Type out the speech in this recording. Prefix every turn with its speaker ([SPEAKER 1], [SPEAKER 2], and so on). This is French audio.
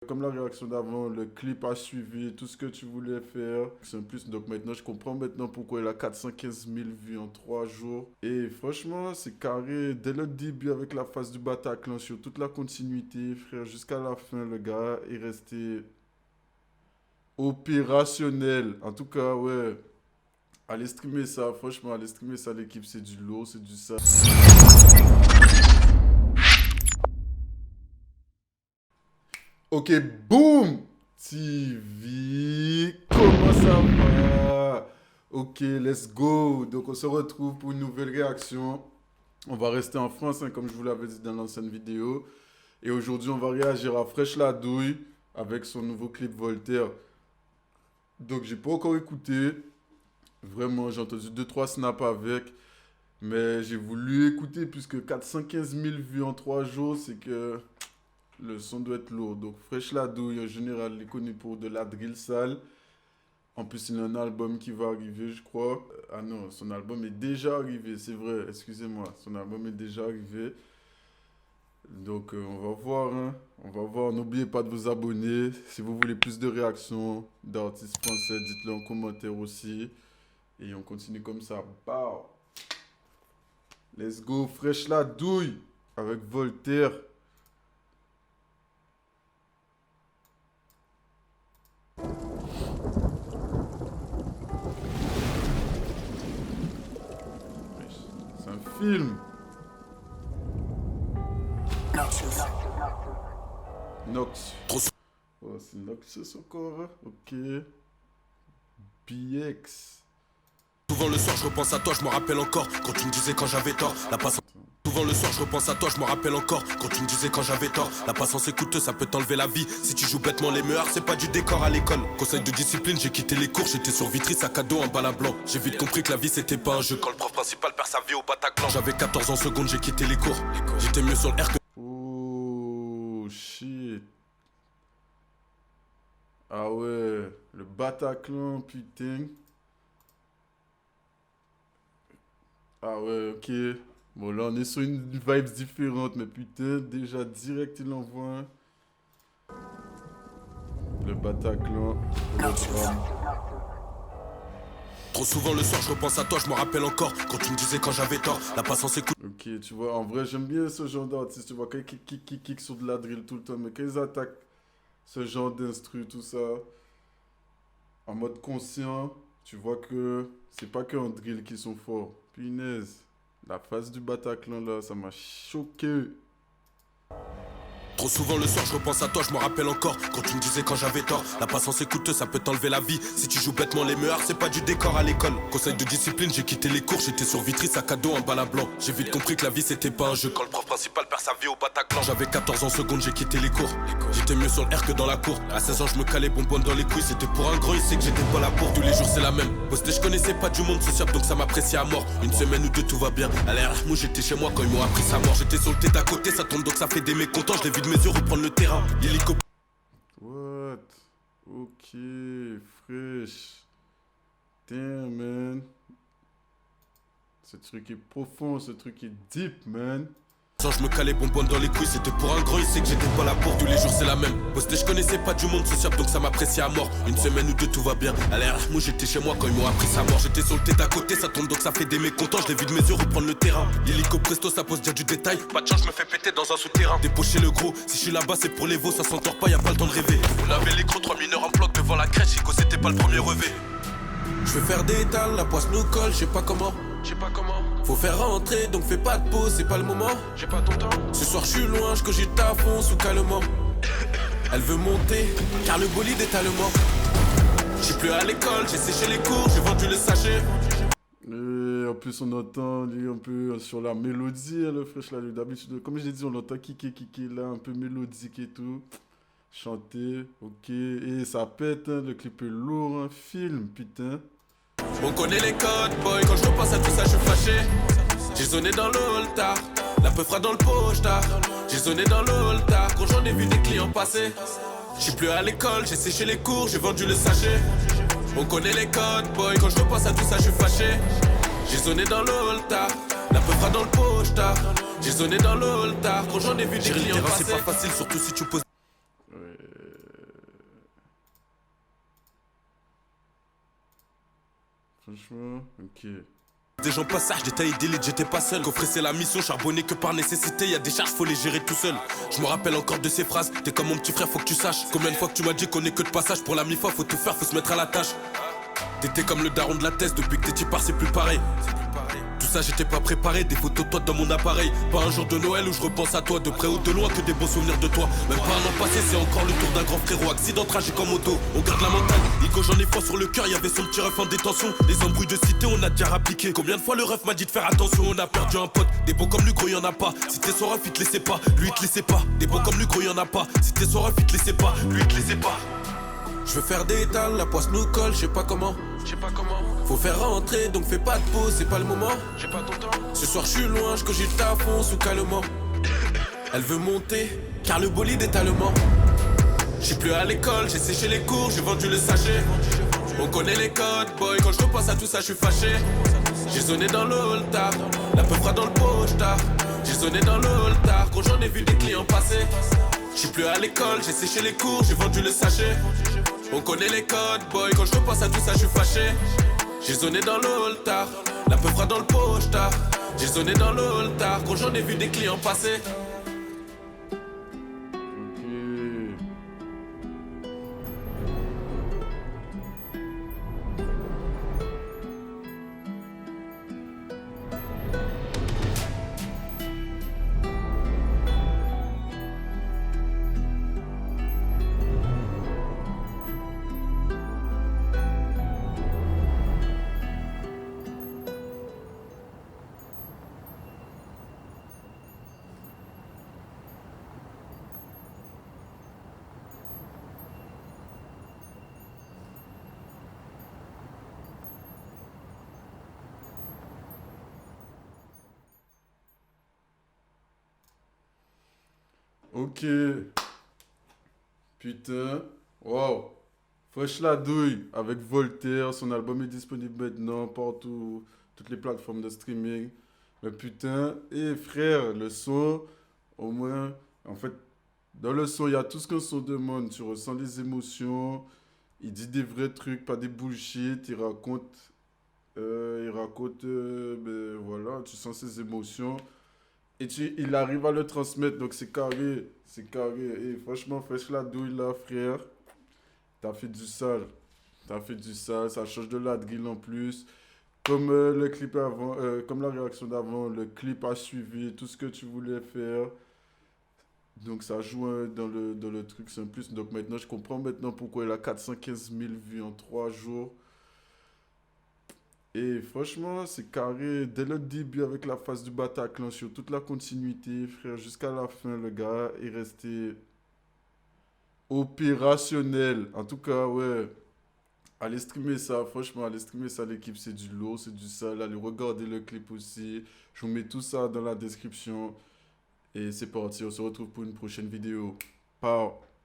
[SPEAKER 1] Comme la réaction d'avant, le clip a suivi tout ce que tu voulais faire. C'est un plus, donc maintenant je comprends maintenant pourquoi il a 415 000 vues en 3 jours. Et franchement, c'est carré. Dès le début avec la phase du Bataclan sur toute la continuité, frère, jusqu'à la fin, le gars est resté opérationnel. En tout cas, ouais. Allez streamer ça, franchement, allez streamer ça, l'équipe, c'est du lourd, c'est du ça. Ok, boum! TV, comment ça va? Ok, let's go. Donc on se retrouve pour une nouvelle réaction. On va rester en France, hein, comme je vous l'avais dit dans l'ancienne vidéo. Et aujourd'hui, on va réagir à Fresh la Douille avec son nouveau clip Voltaire. Donc j'ai pas encore écouté. Vraiment, j'ai entendu 2-3 snaps avec. Mais j'ai voulu écouter puisque 415 000 vues en 3 jours, c'est que le son doit être lourd. Donc Fresh la Douille, en général, il est connu pour de la drill sale. En plus, il a un album qui va arriver, je crois. Ah non, son album est déjà arrivé, c'est vrai, excusez-moi. Son album est déjà arrivé. Donc on va voir, hein. On va voir. N'oubliez pas de vous abonner. Si vous voulez plus de réactions d'artistes français, dites-le en commentaire aussi. Et on continue comme ça. Bow. Let's go, Fresh la Douille avec Voltaire. C'est un film. Nox. Oh, c'est Noxus encore. Ok. BX.
[SPEAKER 2] Souvent le soir je repense à toi, je me rappelle encore quand tu me disais quand j'avais tort. La patience. Souvent le soir je repense à toi, je me rappelle encore quand tu me disais quand j'avais tort. La patience est coûteuse, ça peut t'enlever la vie. Si tu joues bêtement les meurs, c'est pas du décor à l'école. Conseil de discipline, j'ai quitté les cours, j'étais sur Vitry, sac à dos, un bal à blanc. J'ai vite compris que la vie c'était pas un jeu. Quand le prof principal perd sa vie au Bataclan. J'avais 14 ans secondes, j'ai quitté les cours. J'étais mieux sur le R que.
[SPEAKER 1] Oh shit. Ah ouais, le Bataclan, putain. Ah ouais, ok. Bon, là, on est sur une vibe différente, mais putain, déjà, direct, il envoie le Bataclan, hologramme.
[SPEAKER 2] Trop souvent le soir je repense à toi, je me rappelle encore quand tu me disais quand j'avais tort. La patience est coûteuse.
[SPEAKER 1] Ok, tu vois, en vrai, j'aime bien ce genre d'artiste, tu vois, quand ils kick sur de la drill tout le temps, mais quand ils attaquent ce genre d'instru, tout ça, en mode conscient, tu vois que c'est pas que en drill qu'ils sont forts. Punaise, la phase du Bataclan, là, ça m'a choqué.
[SPEAKER 2] Trop souvent le soir je repense à toi, je me rappelle encore quand tu me disais quand j'avais tort. La patience est coûteuse, ça peut t'enlever la vie. Si tu joues bêtement les meurs, c'est pas du décor à l'école. Conseil de discipline, j'ai quitté les cours, j'étais sur Vitry, sac à dos, un bal à blanc. J'ai vite compris que la vie c'était pas un jeu. Quand le prof principal perd sa vie au Bataclan. J'avais 14 ans secondes, j'ai quitté les cours. J'étais mieux sur le R que dans la cour. À 16 ans je me calais bonbonne dans les couilles. C'était pour un gros, il sait que j'étais pas là pour. Tous les jours c'est la même. Posté, je connaissais pas du monde sociable donc ça m'appréciait à mort. Une semaine ou deux tout va bien. Allez, moi j'étais chez moi quand ils m'ont appris sa mort. J'étais sur le tête à côté, ça tombe donc ça fait des mécontents. Je les vis de mes yeux reprendre le terrain.
[SPEAKER 1] What? Ok, fresh. Damn, man. Ce truc est profond, ce truc est deep, man.
[SPEAKER 2] Je me calais bonbonne dans les couilles, c'était pour un gros, il sait que j'étais pas là pour. Tous les jours c'est la même. Posté, je connaissais pas du monde sociable donc ça m'appréciait à mort. Une semaine ou deux tout va bien. Allez, moi j'étais chez moi quand ils m'ont appris sa mort. J'étais sur le tête à côté, ça tombe donc ça fait des mécontents. Je les vis de mes yeux reprendre le terrain. Illico presto, ça pose déjà du détail. Pas de chance, je me fais péter dans un souterrain. Débaucher le gros, si je suis là-bas c'est pour les veaux, ça s'entend pas, y a pas le temps de rêver. On avait les gros, 3 mineurs en bloc devant la crèche, Chico c'était pas le premier revêt. Je vais faire des étals, la poisse nous colle, je sais pas comment. Faut faire rentrer, donc fais pas de pause, c'est pas le moment. J'ai pas ton temps. Ce soir je suis loin, je cogite à fond sous calmement. Elle veut monter, car le bolide est allemand. J'suis plus à l'école, j'ai séché les cours, j'ai vendu le sachet.
[SPEAKER 1] Et en plus, on entend lui un peu sur la mélodie, hein, le Fresh là, d'habitude. Comme je l'ai dit, on entend kicker là, un peu mélodique et tout. Chanter, ok. Et ça pète, hein, le clip est lourd, un film, putain.
[SPEAKER 2] On connaît les codes, boy, quand je repense à tout ça, je suis fâché. J'ai zoné dans le hall-tard, la peu fera dans le poche-tard. J'ai zoné dans le hall-tard, quand j'en ai vu des clients passer. J'suis plus à l'école, j'ai séché les cours, j'ai vendu le sachet. On connaît les codes, boy, quand je repense à tout ça, je suis fâché. J'ai zoné dans le hall-tard, la peu fera dans le poche-tard. J'ai zoné dans le hall-tard, quand j'en ai vu des clients passer. C'est pas facile, surtout si tu poses.
[SPEAKER 1] Ouais. Franchement, ok.
[SPEAKER 2] Des gens passage, détaillé d'élite, j'étais pas seul. Coffrer c'est la mission, charbonner que par nécessité. Y'a des charges, faut les gérer tout seul. Je me rappelle encore de ces phrases. T'es comme mon petit frère, faut que tu saches. Combien de fois que tu m'as dit qu'on est que de passage. Pour la mi-fois, faut tout faire, faut se mettre à la tâche. T'étais comme le daron de la thèse, depuis que t'étais par c'est plus pareil. Tout ça j'étais pas préparé, des photos de toi dans mon appareil. Pas un jour de Noël où je repense à toi, de près ou de loin que des bons souvenirs de toi. Même pas un an passé, c'est encore le tour d'un grand frérot. Accident tragique en moto, on garde la montagne. Igo j'en ai froid sur le cœur, y'avait son petit ref en détention. Les embrouilles de cité, on a déjà rappliqué. Combien de fois le ref m'a dit de faire attention, on a perdu un pote. Des bons comme Lugro, y'en a pas. Si t'es son ref, il te laissait pas, lui il te laissait pas. Des bons comme Lugro, y'en a pas. Si t'es son ref, il te laissait pas, lui il te laissait pas. Je veux faire des étals, la poisse nous colle, je sais pas comment. Faut faire rentrer, donc fais pas de pause, c'est pas le moment. J'ai pas ton temps. Ce soir je suis loin, je cogite à fond sous calmement. Elle veut monter, car le bolide est allemand. J'suis plus à l'école, j'ai séché les cours, j'ai vendu le sachet. On connaît les codes, boy, quand je repense à tout ça, je suis fâché. J'ai sonné dans le hall-tard, la peu fera dans le poche-tard. J'ai sonné dans le hall-tard, quand j'en ai vu des clients passer. J'suis plus à l'école, j'ai séché les cours, j'ai vendu le sachet. On connaît les codes, boy, quand je repense à tout ça, je suis fâché. J'ai sonné dans le hall-tard, la peu fera dans le poche-tard. J'ai sonné dans le hall-tard, quand j'en ai vu des clients passer.
[SPEAKER 1] Ok. Putain. Wow. Fresh la douille avec Voltaire. Son album est disponible maintenant partout. Toutes les plateformes de streaming. Mais putain. Et frère, le son, au moins, en fait, dans le son, il y a tout ce qu'un son demande. Tu ressens les émotions. Il dit des vrais trucs, pas des bullshit. Il raconte, ben voilà, tu sens ses émotions. Et il arrive à le transmettre, donc c'est carré. C'est carré. Et franchement, Fresh la douille là, frère. T'as fait du sale. T'as fait du sale. Ça change de la drill en plus. Comme le clip avant, comme la réaction d'avant, le clip a suivi tout ce que tu voulais faire. Donc ça joue dans le truc, c'est un plus. Donc maintenant, je comprends maintenant pourquoi il a 415 000 vues en 3 jours. Et franchement, c'est carré. Dès le début, avec la phase du Bataclan, sur toute la continuité, frère, jusqu'à la fin, le gars est resté opérationnel. En tout cas, ouais. Allez streamer ça, franchement, allez streamer ça, l'équipe, c'est du lourd, c'est du sale. Allez regarder le clip aussi. Je vous mets tout ça dans la description. Et c'est parti, on se retrouve pour une prochaine vidéo. Pau.